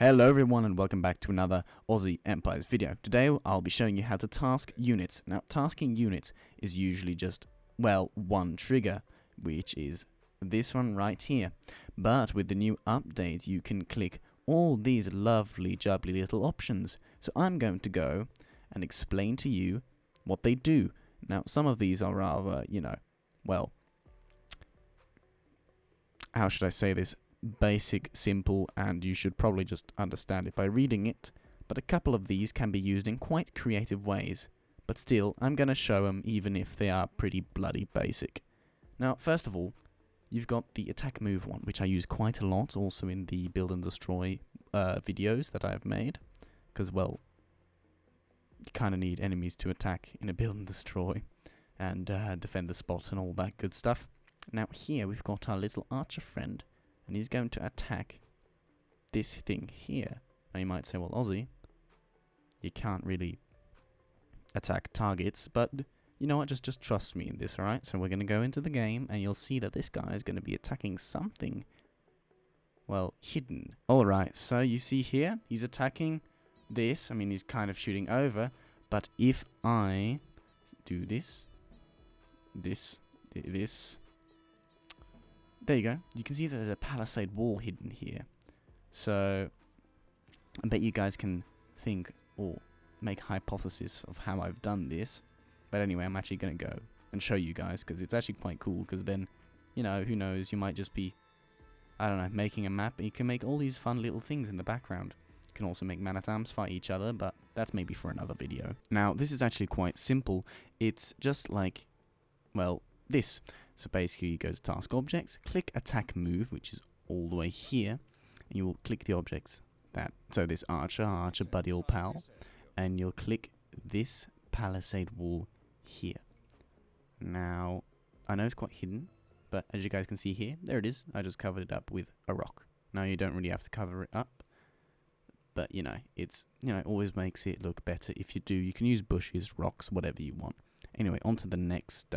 Hello everyone and welcome back to another Aussie Empires video. Today I'll be showing you how to task units. Now tasking units is usually just, well, one trigger, which is this one right here. But with the new update you can click all these lovely jubbly little options. So I'm going to go and explain to you what they do. Now some of these are rather, well, how should I say this? Basic, simple, and you should probably just understand it by reading it, but a couple of these can be used in quite creative ways. But still, I'm gonna show them even if they are pretty bloody basic. Now, first of all, you've got the attack move one, which I use quite a lot, also in the build and destroy videos that I've made, because, well, you kind of need enemies to attack in a build and destroy, and defend the spot and all that good stuff. Now here we've got our little archer friend, and he's going to attack this thing here. Now you might say, well, Aussie, you can't really attack targets, but you know what, just trust me in this, alright? So we're going to go into the game, and you'll see that this guy is going to be attacking something, well, hidden. Alright, so you see here, he's attacking this. I mean, he's kind of shooting over, but if I do this, there you go. You can see that there's a palisade wall hidden here. So, I bet you guys can think or make hypothesis of how I've done this. But anyway, I'm actually going to go and show you guys, because it's actually quite cool, because then, you know, who knows, you might just be, I don't know, making a map, and you can make all these fun little things in the background. You can also make man-at-arms fight each other, but that's maybe for another video. Now, this is actually quite simple. It's just like, well, this. So basically you go to task objects, click attack move, which is all the way here, and you will click the objects that, so this archer buddy old pal, and you'll click this palisade wall here. Now, I know it's quite hidden, but as you guys can see here, there it is. I just covered it up with a rock. Now you don't really have to cover it up, but you know, it's, it always makes it look better if you do. You can use bushes, rocks, whatever you want. Anyway, on to the next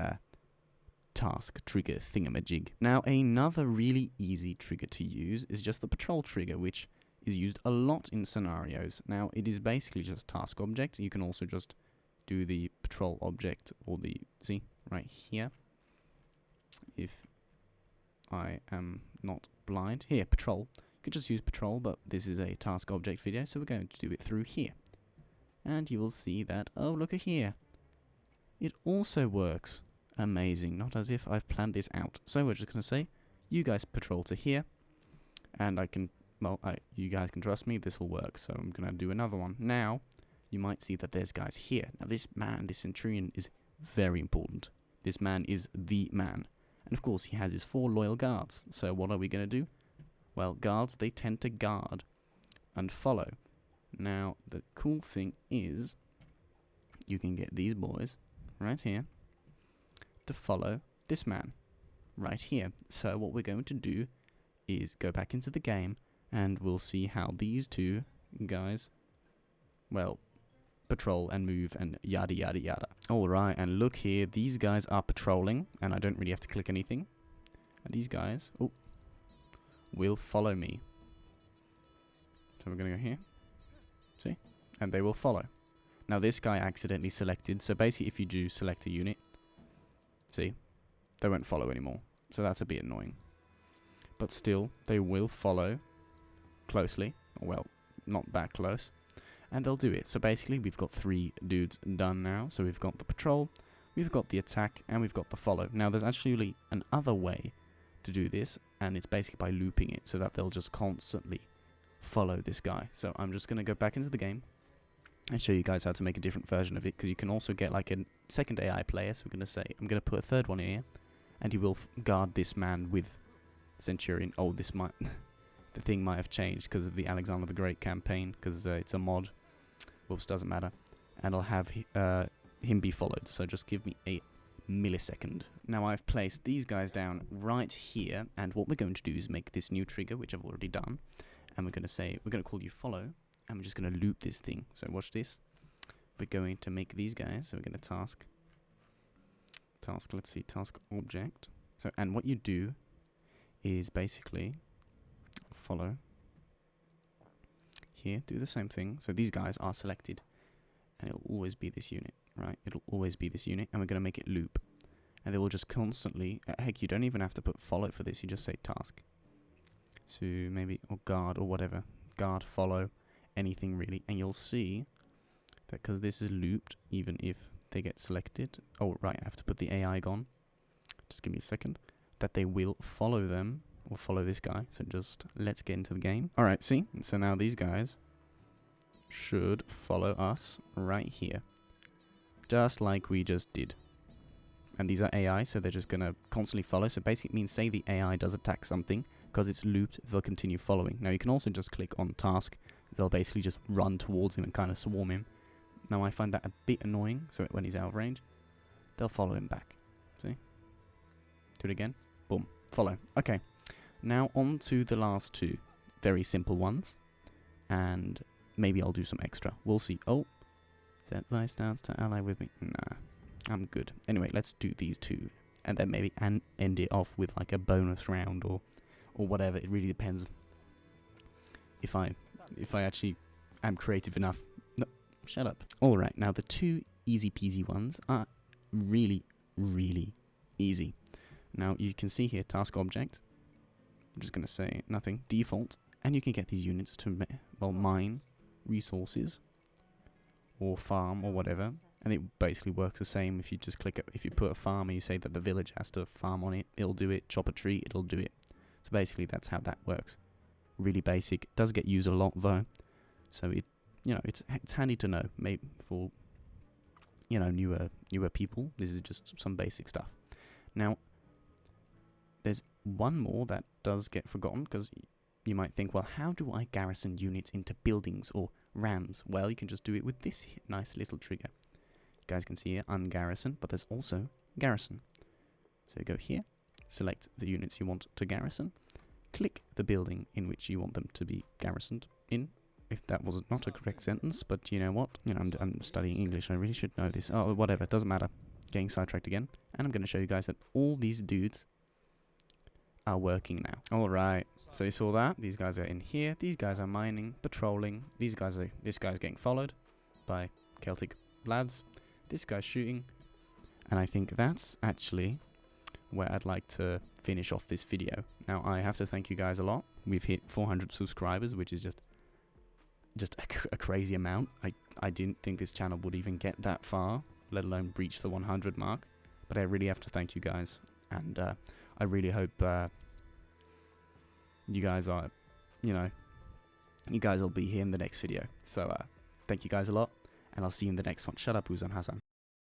task trigger thingamajig. Now another really easy trigger to use is just the patrol trigger, which is used a lot in scenarios. Now it is basically just task object. You can also just do the patrol object, or the, see right here, if I am not blind, here, patrol. You could just use patrol, but this is a task object video, so we're going to do it through here, and you will see that, oh, look at here, it also works. Amazing, not as if I've planned this out. So we're just going to say, you guys patrol to here, and I can, well, you guys can trust me, this will work. So I'm going to do another one. Now, you might see that there's guys here. Now this man, this centurion, is very important. This man is the man. And of course, he has his 4 loyal guards. So what are we going to do? Well, guards, they tend to guard and follow. Now, the cool thing is, you can get these boys right here to follow this man right here. So what we're going to do is go back into the game, and we'll see how these two guys, well, patrol and move and yada yada yada. Alright, and look here, these guys are patrolling, and I don't really have to click anything, and these guys, oh, will follow me. So we're gonna go here, see, and they will follow. Now this guy accidentally selected, so basically if you do select a unit, see, they won't follow anymore, so that's a bit annoying. But still, they will follow closely, well, not that close, and they'll do it. So basically, we've got 3 dudes done now. So we've got the patrol, we've got the attack, and we've got the follow. Now, there's actually another way to do this, and it's basically by looping it, so that they'll just constantly follow this guy. So I'm just going to go back into the game and show you guys how to make a different version of it, because you can also get like a second AI player. So we're going to say, I'm going to put a third one in here, and he will guard this man with Centurion. Oh, this might, the thing might have changed because of the Alexander the Great campaign, because it's a mod. Whoops, doesn't matter. And I'll have him be followed, so just give me a millisecond. Now I've placed these guys down right here, and what we're going to do is make this new trigger, which I've already done, and we're going to say, we're going to call you follow, and we're just going to loop this thing. So watch this. We're going to make these guys, so we're going to task, let's see, task object. So, and what you do is basically follow, here, do the same thing. So these guys are selected, and it'll always be this unit, right? It'll always be this unit, and we're going to make it loop. And they will just constantly, heck, you don't even have to put follow for this, you just say task. So maybe, or guard, or whatever. Guard, follow, anything really. And you'll see that because this is looped, even if they get selected. Oh, right, I have to put the AI on. Just give me a second. That they will follow them, or follow this guy. So just, let's get into the game. Alright, see? So now these guys should follow us right here. Just like we just did. And these are AI, so they're just going to constantly follow. So basically it means, say the AI does attack something, because it's looped, they'll continue following. Now you can also just click on task. They'll basically just run towards him and kind of swarm him. Now I find that a bit annoying, so when he's out of range, they'll follow him back. See? Do it again. Boom. Follow. Okay. Now on to the last two. Very simple ones. And maybe I'll do some extra. We'll see. Oh. Set thy stance to ally with me. Nah. I'm good. Anyway, let's do these two. And then maybe end it off with like a bonus round or whatever. It really depends if I actually am creative enough. No, shut up. Alright, now the two easy peasy ones are really, really easy. Now you can see here, task object. I'm just going to say nothing. Default. And you can get these units to, well, mine resources or farm or whatever. And it basically works the same if you just click it. If you put a farm and you say that the village has to farm on it, it'll do it. Chop a tree, it'll do it. So basically that's how that works. Really basic. It does get used a lot though. So it, you know, it's handy to know. Maybe for, you know, newer people. This is just some basic stuff. Now, there's one more that does get forgotten, because you might think, well, how do I garrison units into buildings or rams? Well, you can just do it with this nice little trigger. You guys can see here, ungarrison, but there's also garrison. So you go here, select the units you want to garrison, click the building in which you want them to be garrisoned in. If that was not a correct sentence, but you know what? You know, I'm studying English, I really should know this. Oh, whatever, doesn't matter. Getting sidetracked again. And I'm going to show you guys that all these dudes are working now. Alright, so you saw that. These guys are in here. These guys are mining, patrolling. This guy's getting followed by Celtic lads. This guy's shooting. And I think that's actually where I'd like to finish off this video. Now, I have to thank you guys a lot. We've hit 400 subscribers, which is just a crazy amount. I didn't think this channel would even get that far, let alone breach the 100 mark. But I really have to thank you guys. And I really hope you guys are, you know, you guys will be here in the next video. So thank you guys a lot, and I'll see you in the next one. Shut up, Uzan Hassan.